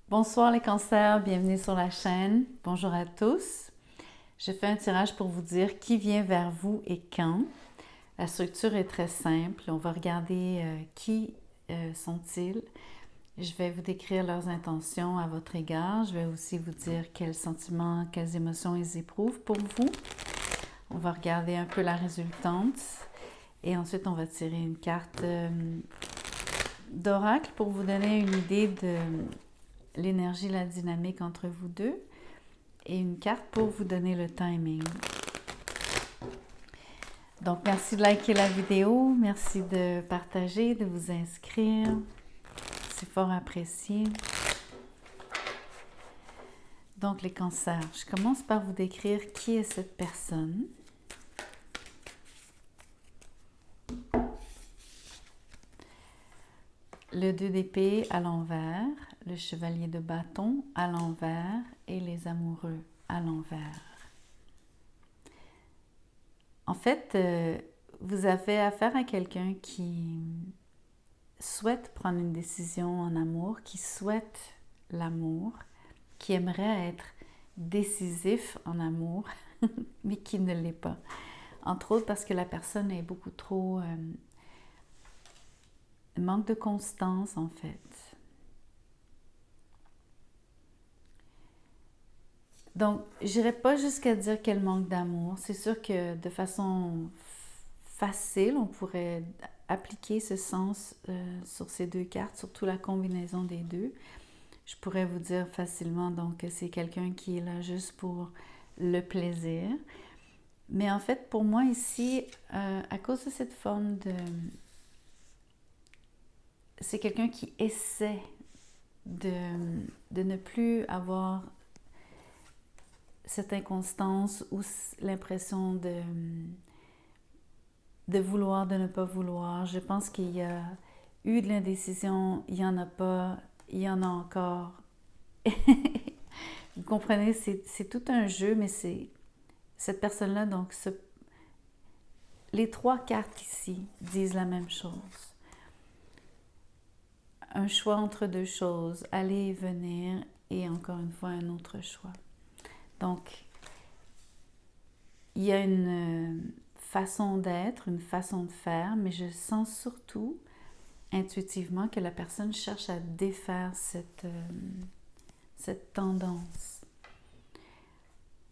Bonsoir les cancers, bienvenue sur la chaîne. Bonjour à tous. Je fais un tirage pour vous dire qui vient vers vous et quand. La structure est très simple. On va regarder qui sont-ils. Je vais vous décrire leurs intentions à votre égard. Je vais aussi vous dire quels sentiments, quelles émotions ils éprouvent pour vous. On va regarder un peu la résultante et ensuite on va tirer une carte d'oracle pour vous donner une idée de l'énergie, la dynamique entre vous deux et une carte pour vous donner le timing. Donc, merci de liker la vidéo, merci de partager, de vous inscrire. C'est fort apprécié. Donc, les cancers, je commence par vous décrire qui est cette personne. Le 2 d'épée à l'envers, le chevalier de bâton à l'envers et les amoureux à l'envers. En fait, vous avez affaire à quelqu'un qui souhaite prendre une décision en amour, qui souhaite l'amour, qui aimerait être décisif en amour, mais qui ne l'est pas. Entre autres parce que la personne est beaucoup trop... manque de constance en fait. Donc, je n'irai pas jusqu'à dire qu'elle manque d'amour. C'est sûr que de façon facile, on pourrait appliquer ce sens sur ces deux cartes, surtout la combinaison des deux. Je pourrais vous dire facilement donc que c'est quelqu'un qui est là juste pour le plaisir. Mais en fait, pour moi ici, à cause de cette forme de... C'est quelqu'un qui essaie de ne plus avoir cette inconstance ou l'impression de vouloir, de ne pas vouloir. Je pense qu'il y a eu de l'indécision, il n'y en a pas, il y en a encore. Vous comprenez, c'est tout un jeu, mais c'est cette personne-là, donc les trois cartes ici disent la même chose. Un choix entre deux choses, aller et venir, et encore une fois un autre choix. Donc, il y a une façon d'être, une façon de faire, mais je sens surtout intuitivement que la personne cherche à défaire cette tendance.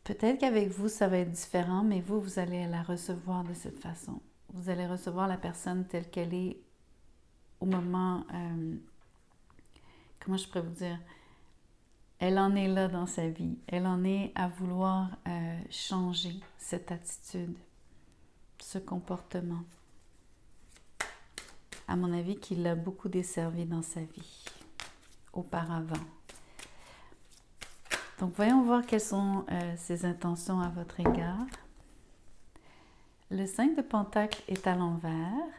Peut-être qu'avec vous, ça va être différent, mais vous allez la recevoir de cette façon. Vous allez recevoir la personne telle qu'elle est au moment... comment je pourrais vous dire? Elle en est là dans sa vie. Elle en est à vouloir changer cette attitude, ce comportement. À mon avis, qui l'a beaucoup desservi dans sa vie auparavant. Donc, voyons voir quelles sont ses intentions à votre égard. Le 5 de Pentacle est à l'envers,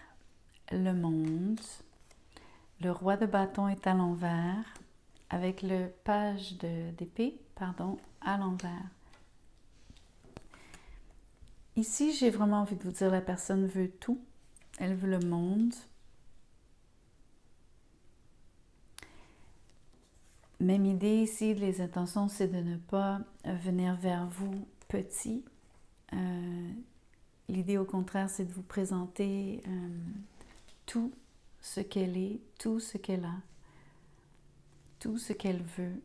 le monde. Le roi de bâton est à l'envers, avec le page d'épée, à l'envers. Ici, j'ai vraiment envie de vous dire, la personne veut tout. Elle veut le monde. Même idée ici, les intentions, c'est de ne pas venir vers vous petit. L'idée, au contraire, c'est de vous présenter tout ce qu'elle est, tout ce qu'elle a, tout ce qu'elle veut.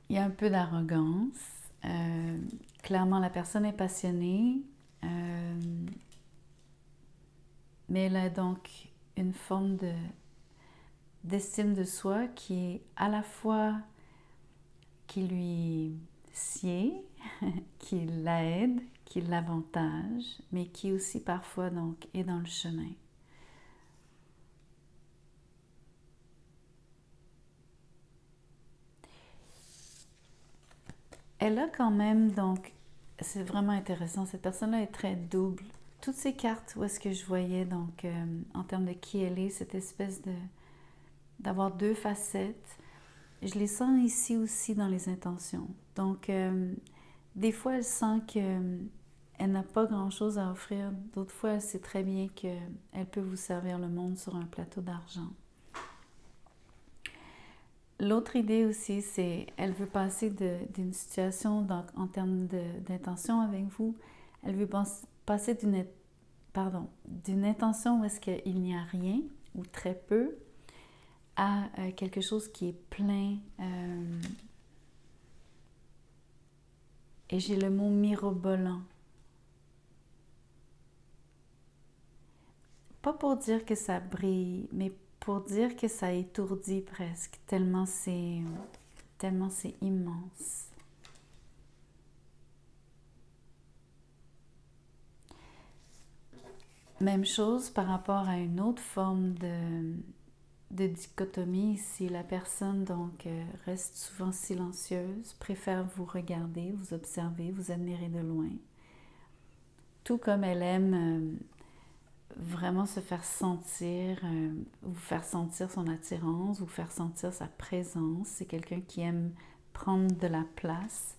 Il y a un peu d'arrogance. Clairement, la personne est passionnée, mais elle a donc une forme d'estime de soi qui est à la fois qui lui sied, qui l'aide, qui l'avantage, mais qui aussi parfois donc est dans le chemin. Elle a quand même donc, c'est vraiment intéressant, cette personne-là est très double. Toutes ces cartes où est-ce que je voyais donc en termes de qui elle est, cette espèce d'avoir deux facettes, je les sens ici aussi dans les intentions. Donc, des fois, elle sent qu'elle n'a pas grand-chose à offrir. D'autres fois, elle sait très bien qu'elle peut vous servir le monde sur un plateau d'argent. L'autre idée aussi, c'est elle veut passer d'une situation en termes d'intention avec vous. Elle veut passer d'une intention où est-ce qu'il n'y a rien ou très peu à quelque chose qui est plein. Et j'ai le mot mirobolant. Pas pour dire que ça brille, mais pour dire que ça étourdit presque, tellement c'est immense. Même chose par rapport à une autre forme de dichotomie. Si la personne donc reste souvent silencieuse, préfère vous regarder, vous observer, vous admirer de loin, tout comme elle aime vraiment se faire sentir, vous faire sentir son attirance, vous faire sentir sa présence. C'est quelqu'un qui aime prendre de la place,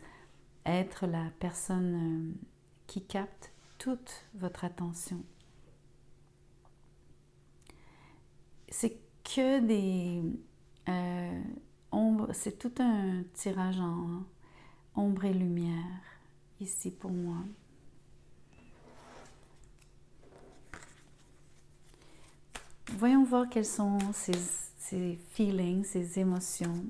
être la personne qui capte toute votre attention. C'est que des ombres, c'est tout un tirage en ombre et lumière ici pour moi. Voyons voir quels sont ces feelings, ces émotions.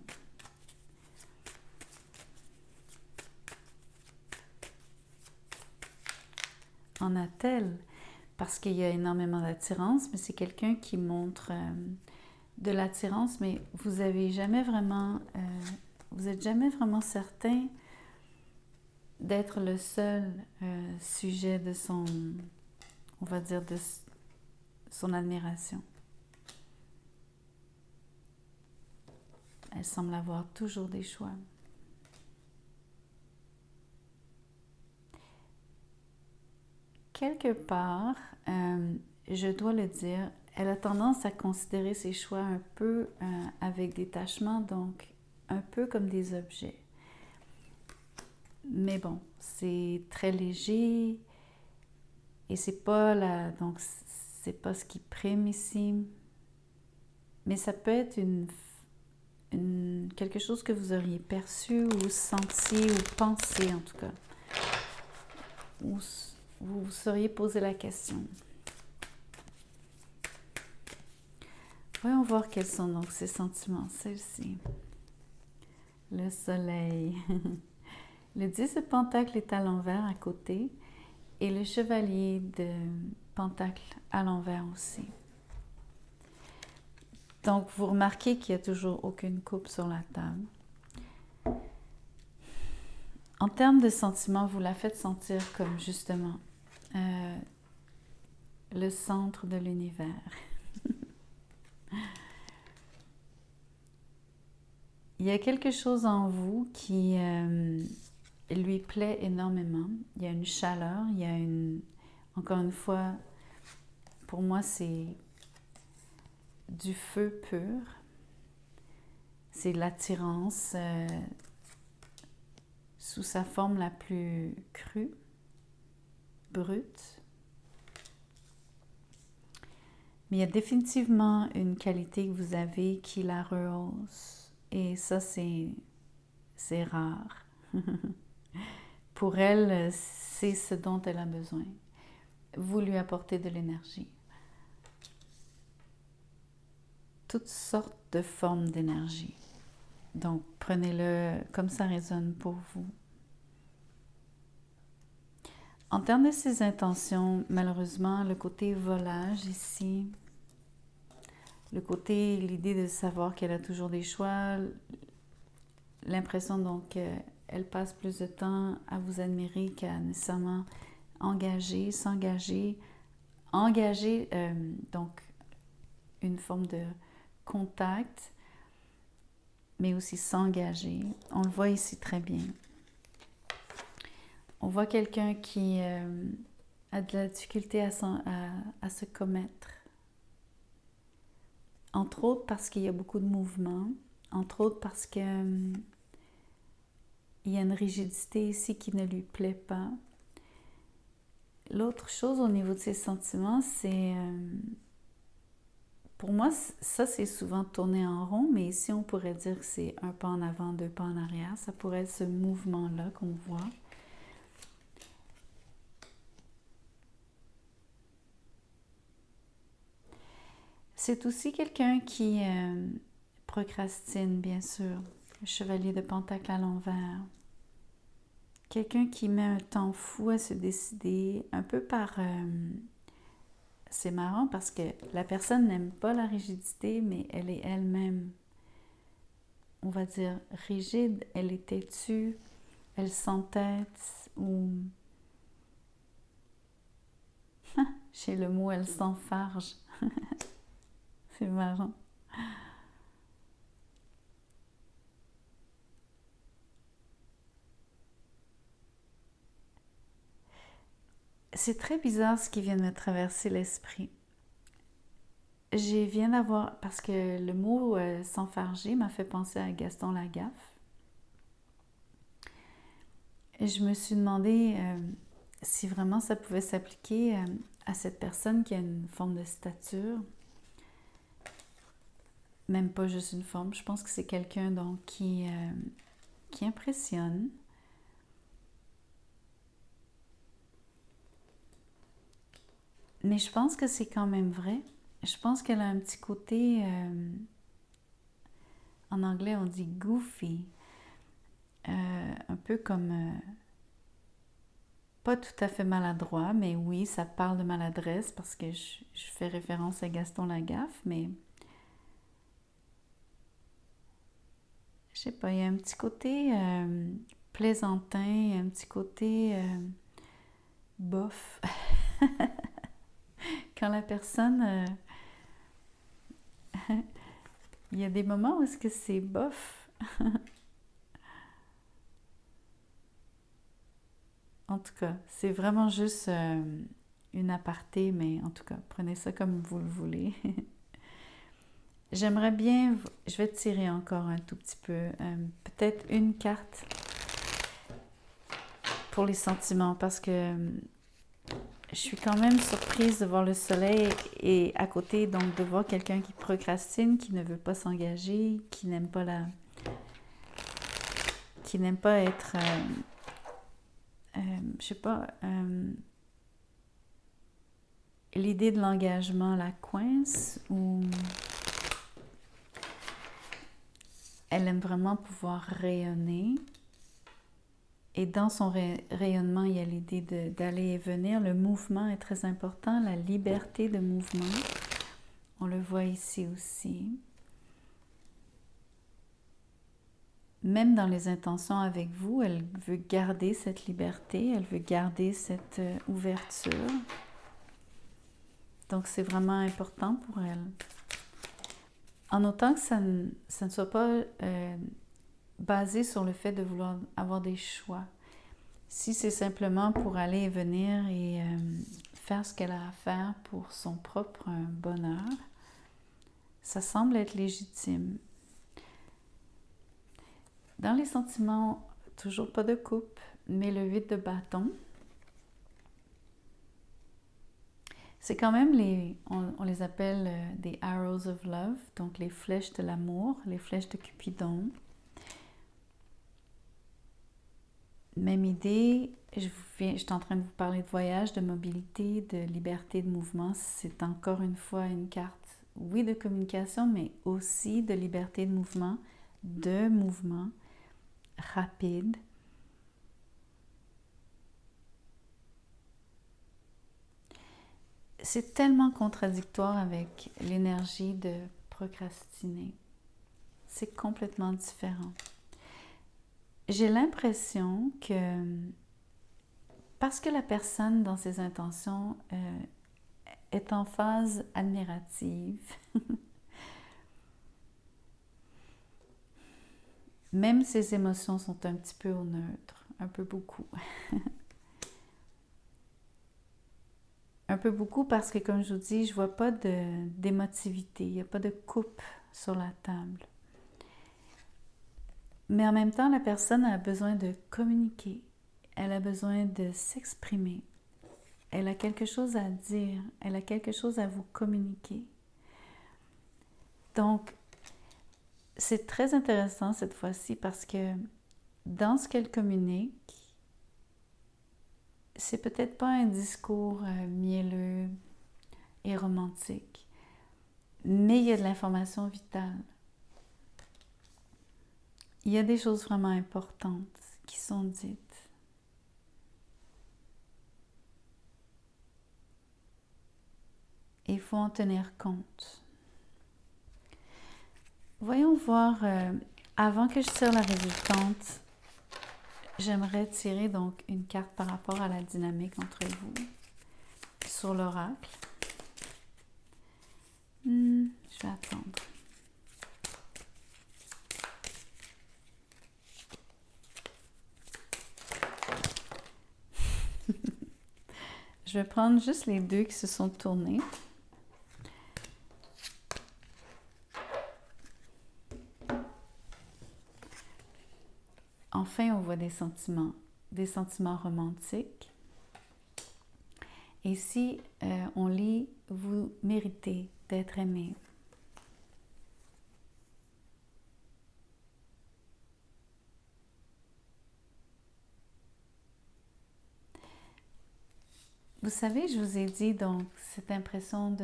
En a-t-elle? Parce qu'il y a énormément d'attirance, mais c'est quelqu'un qui montre de l'attirance, mais vous n'êtes jamais vraiment certain d'être le seul sujet de son, on va dire, de son admiration. Elle semble avoir toujours des choix. Quelque part, je dois le dire, elle a tendance à considérer ses choix un peu avec détachement, donc un peu comme des objets. Mais bon, c'est très léger et c'est pas ce qui prime ici. Mais ça peut être quelque chose que vous auriez perçu ou senti ou pensé en tout cas. Ou vous vous seriez posé la question. Voyons voir quels sont donc ces sentiments. Celle-ci. Le soleil. Le 10 de Pentacle est à l'envers à côté et le chevalier de Pentacle à l'envers aussi. Donc, vous remarquez qu'il n'y a toujours aucune coupe sur la table. En termes de sentiments, vous la faites sentir comme justement le centre de l'univers. Il y a quelque chose en vous qui lui plaît énormément. Il y a une chaleur, il y a encore une fois, pour moi, c'est du feu pur. C'est de l'attirance sous sa forme la plus crue, brute. Mais il y a définitivement une qualité que vous avez qui la rehausse. Et ça, c'est rare. Pour elle, c'est ce dont elle a besoin. Vous lui apportez de l'énergie. Toutes sortes de formes d'énergie. Donc, prenez-le comme ça résonne pour vous. En termes de ses intentions, malheureusement, le côté volage ici, l'idée de savoir qu'elle a toujours des choix, l'impression donc qu'elle passe plus de temps à vous admirer qu'à nécessairement s'engager, donc une forme de contact, mais aussi s'engager. On le voit ici très bien. On voit quelqu'un qui a de la difficulté à se commettre. Entre autres parce qu'il y a beaucoup de mouvements, entre autres parce que il y a une rigidité ici qui ne lui plaît pas. L'autre chose au niveau de ses sentiments, c'est Pour moi, ça, c'est souvent tourner en rond, mais ici, on pourrait dire que c'est un pas en avant, deux pas en arrière. Ça pourrait être ce mouvement-là qu'on voit. C'est aussi quelqu'un qui procrastine, bien sûr. Le chevalier de Pentacle à l'envers. Quelqu'un qui met un temps fou à se décider, un peu par... c'est marrant parce que la personne n'aime pas la rigidité, mais elle est elle-même, on va dire, rigide. Elle est têtue, elle s'entête ou... J'ai le mot, elle s'enfarge. C'est marrant. C'est très bizarre ce qui vient de me traverser l'esprit. Je viens d'avoir, parce que le mot s'enfarger m'a fait penser à Gaston Lagaffe. Et je me suis demandé si vraiment ça pouvait s'appliquer à cette personne qui a une forme de stature. Même pas juste une forme, je pense que c'est quelqu'un donc qui impressionne. Mais je pense que c'est quand même vrai. Je pense qu'elle a un petit côté, en anglais on dit goofy, un peu comme, pas tout à fait maladroit, mais oui, ça parle de maladresse parce que je fais référence à Gaston Lagaffe, mais je sais pas, il y a un petit côté plaisantin, un petit côté bof. Quand la personne... il y a des moments où est-ce que c'est bof. En tout cas, c'est vraiment juste une aparté, mais en tout cas, prenez ça comme vous le voulez. J'aimerais bien... Je vais tirer encore un tout petit peu. Peut-être une carte pour les sentiments, parce que je suis quand même surprise de voir le soleil et à côté, donc de voir quelqu'un qui procrastine, qui ne veut pas s'engager, qui n'aime pas qui n'aime pas être, je sais pas, l'idée de l'engagement la coince ou elle aime vraiment pouvoir rayonner. Et dans son rayonnement, il y a l'idée d'aller et venir. Le mouvement est très important, la liberté de mouvement. On le voit ici aussi. Même dans les intentions avec vous, elle veut garder cette liberté, elle veut garder cette ouverture. Donc c'est vraiment important pour elle. En autant que ça ne soit pas basé sur le fait de vouloir avoir des choix. Si c'est simplement pour aller et venir et faire ce qu'elle a à faire pour son propre bonheur, ça semble être légitime. Dans les sentiments, toujours pas de coupe, mais le 8 de bâton, c'est quand même on les appelle des arrows of love, donc les flèches de l'amour, les flèches de Cupidon. Même idée, je suis en train de vous parler de voyage, de mobilité, de liberté de mouvement. C'est encore une fois une carte, oui, de communication, mais aussi de liberté de mouvement rapide. C'est tellement contradictoire avec l'énergie de procrastiner. C'est complètement différent. J'ai l'impression que parce que la personne dans ses intentions est en phase admirative, même ses émotions sont un petit peu au neutre, un peu beaucoup. Un peu beaucoup parce que, comme je vous dis, je vois pas d'émotivité, il n'y a pas de coupe sur la table. Mais en même temps, la personne a besoin de communiquer, elle a besoin de s'exprimer, elle a quelque chose à dire, elle a quelque chose à vous communiquer. Donc, c'est très intéressant cette fois-ci parce que dans ce qu'elle communique, c'est peut-être pas un discours mielleux et romantique, mais il y a de l'information vitale. Il y a des choses vraiment importantes qui sont dites. Et il faut en tenir compte. Voyons voir, avant que je tire la résultante, j'aimerais tirer donc une carte par rapport à la dynamique entre vous sur l'oracle. Je vais attendre. Je vais prendre juste les deux qui se sont tournés. Enfin, on voit des sentiments romantiques. Et si on lit « Vous méritez d'être aimé ». Vous savez, je vous ai dit donc cette impression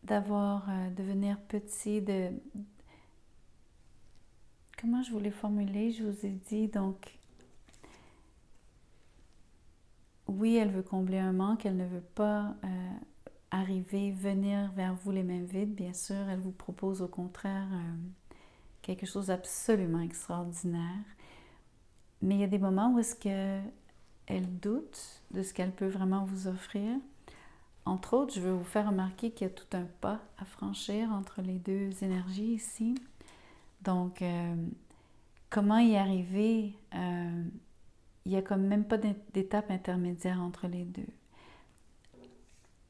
d'avoir, devenir petit, comment je voulais formuler, je vous ai dit donc, oui, elle veut combler un manque, elle ne veut pas venir vers vous les mains vides, bien sûr, elle vous propose au contraire quelque chose d'absolument extraordinaire. Mais il y a des moments où est-ce qu'elle doute de ce qu'elle peut vraiment vous offrir. Entre autres, je veux vous faire remarquer qu'il y a tout un pas à franchir entre les deux énergies ici. Donc, comment y arriver? Il n'y a comme même pas d'étape intermédiaire entre les deux.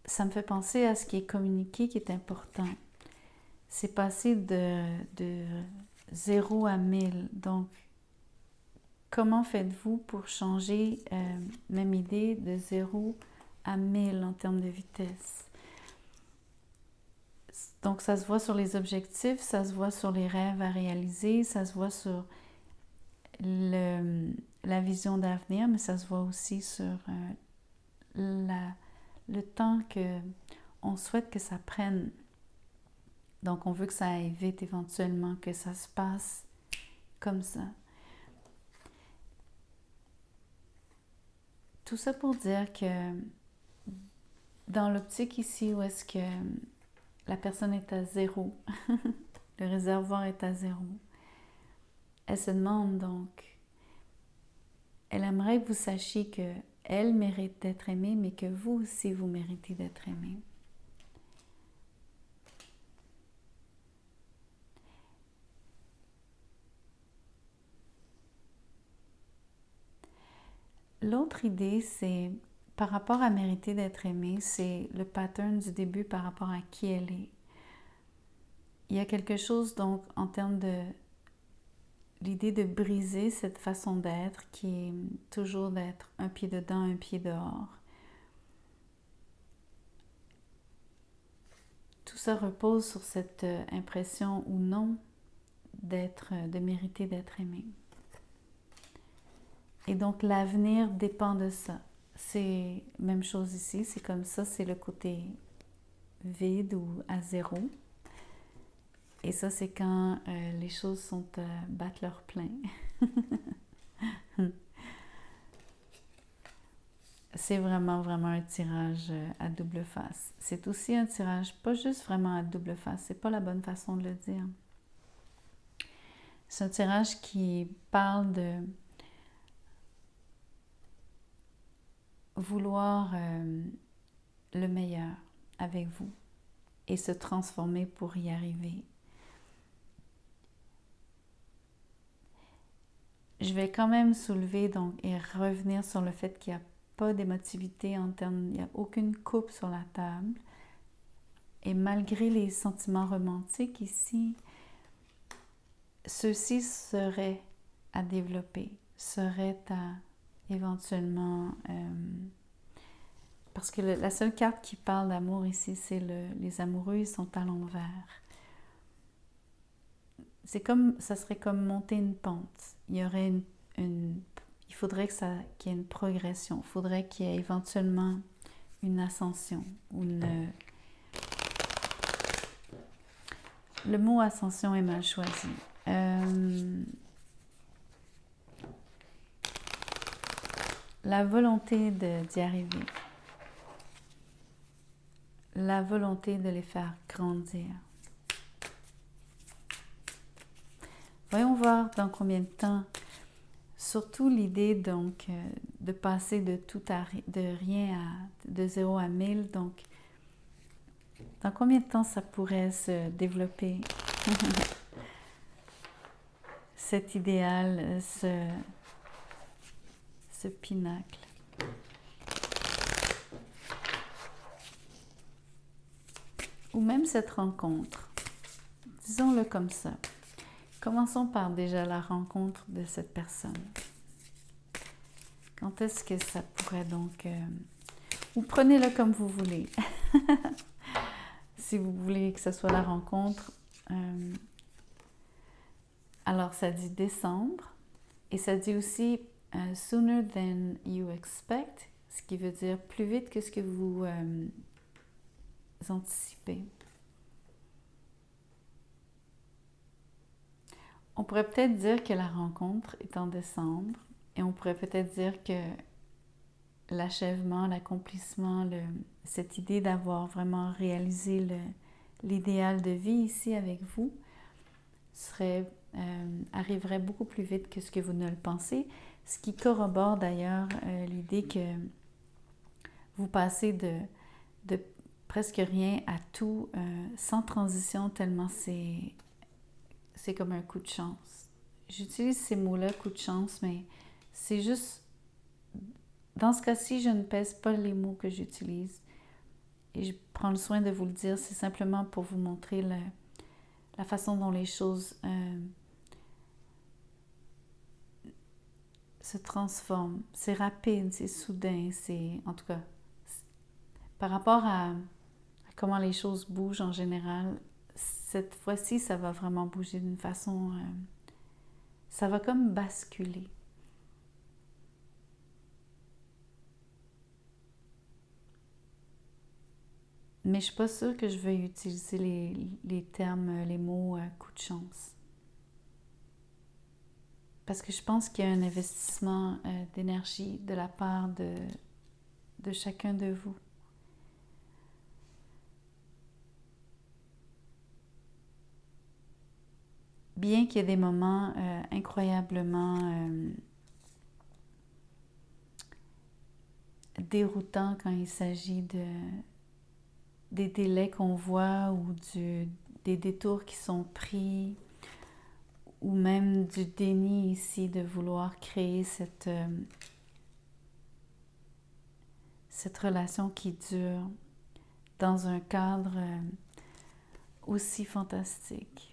Ça me fait penser à ce qui est communiqué, qui est important. C'est passer de 0 à 1000. Donc, comment faites-vous pour changer, même idée, de 0 à 1000 en termes de vitesse? Donc, ça se voit sur les objectifs, ça se voit sur les rêves à réaliser, ça se voit sur la vision d'avenir, mais ça se voit aussi sur le temps qu'on souhaite que ça prenne. Donc, on veut que ça aille vite éventuellement, que ça se passe comme ça. Tout ça pour dire que dans l'optique ici où est-ce que la personne est à 0, le réservoir est à 0, elle se demande donc, elle aimerait que vous sachiez qu'elle mérite d'être aimée, mais que vous aussi, vous méritez d'être aimé. L'autre idée, c'est par rapport à mériter d'être aimée, c'est le pattern du début par rapport à qui elle est. Il y a quelque chose donc en termes de l'idée de briser cette façon d'être qui est toujours d'être un pied dedans, un pied dehors. Tout ça repose sur cette impression ou non de mériter d'être aimé. Et donc l'avenir dépend de ça. C'est même chose ici, c'est comme ça, c'est le côté vide ou à 0. Et ça, c'est quand les choses battent leur plein. C'est vraiment, vraiment un tirage à double face. C'est aussi un tirage pas juste vraiment à double face, c'est pas la bonne façon de le dire. C'est un tirage qui parle de vouloir le meilleur avec vous et se transformer pour y arriver. Je vais quand même soulever donc et revenir sur le fait qu'il n'y a pas d'émotivité en termes, il n'y a aucune coupe sur la table. Et malgré les sentiments romantiques ici, ceux-ci seraient à développer, seraient à éventuellement parce que la seule carte qui parle d'amour ici, c'est les amoureux, ils sont à l'envers. Ça serait comme monter une pente. Il y aurait il faudrait qu'il y ait une progression. Il faudrait qu'il y ait éventuellement une ascension. Le mot ascension est mal choisi. La volonté d'y arriver. La volonté de les faire grandir. Voyons voir dans combien de temps. Surtout l'idée donc de passer de de 0 à 1000. Donc, dans combien de temps ça pourrait se développer? Cet idéal, ce pinacle. Ou même cette rencontre. Disons-le comme ça. Commençons par déjà la rencontre de cette personne. Quand est-ce que ça pourrait donc... ou prenez-le comme vous voulez. Si vous voulez que ce soit la rencontre. Alors, ça dit décembre. Et ça dit aussi sooner than you expect. Ce qui veut dire plus vite que ce que vous anticipez. On pourrait peut-être dire que la rencontre est en décembre et on pourrait peut-être dire que l'achèvement, l'accomplissement, cette idée d'avoir vraiment réalisé l'idéal de vie ici avec vous arriverait beaucoup plus vite que ce que vous ne le pensez, ce qui corrobore d'ailleurs l'idée que vous passez de presque rien à tout sans transition tellement c'est comme un coup de chance. J'utilise ces mots-là, coup de chance, mais c'est juste... Dans ce cas-ci, je ne pèse pas les mots que j'utilise. Et je prends le soin de vous le dire. C'est simplement pour vous montrer la façon dont les choses se transforment. C'est rapide, c'est soudain, en tout cas, par rapport à comment les choses bougent en général, cette fois-ci, ça va vraiment bouger d'une façon... ça va comme basculer. Mais je ne suis pas sûre que je vais utiliser les termes, les mots coup de chance. Parce que je pense qu'il y a un investissement d'énergie de la part de chacun de vous. Bien qu'il y ait des moments incroyablement déroutants quand il s'agit des délais qu'on voit ou des détours qui sont pris ou même du déni ici de vouloir créer cette relation qui dure dans un cadre aussi fantastique.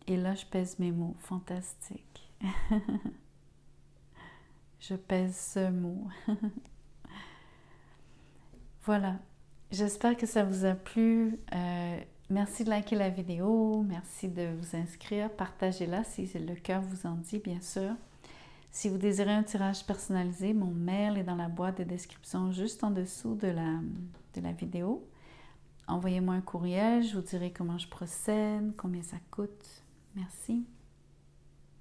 Et là, je pèse mes mots, fantastique. Je pèse ce mot. Voilà, j'espère que ça vous a plu. Merci de liker la vidéo, merci de vous inscrire, partagez-la si le cœur vous en dit, bien sûr. Si vous désirez un tirage personnalisé, mon mail est dans la boîte de description juste en dessous de la vidéo. Envoyez-moi un courriel, je vous dirai comment je procède, combien ça coûte. Merci.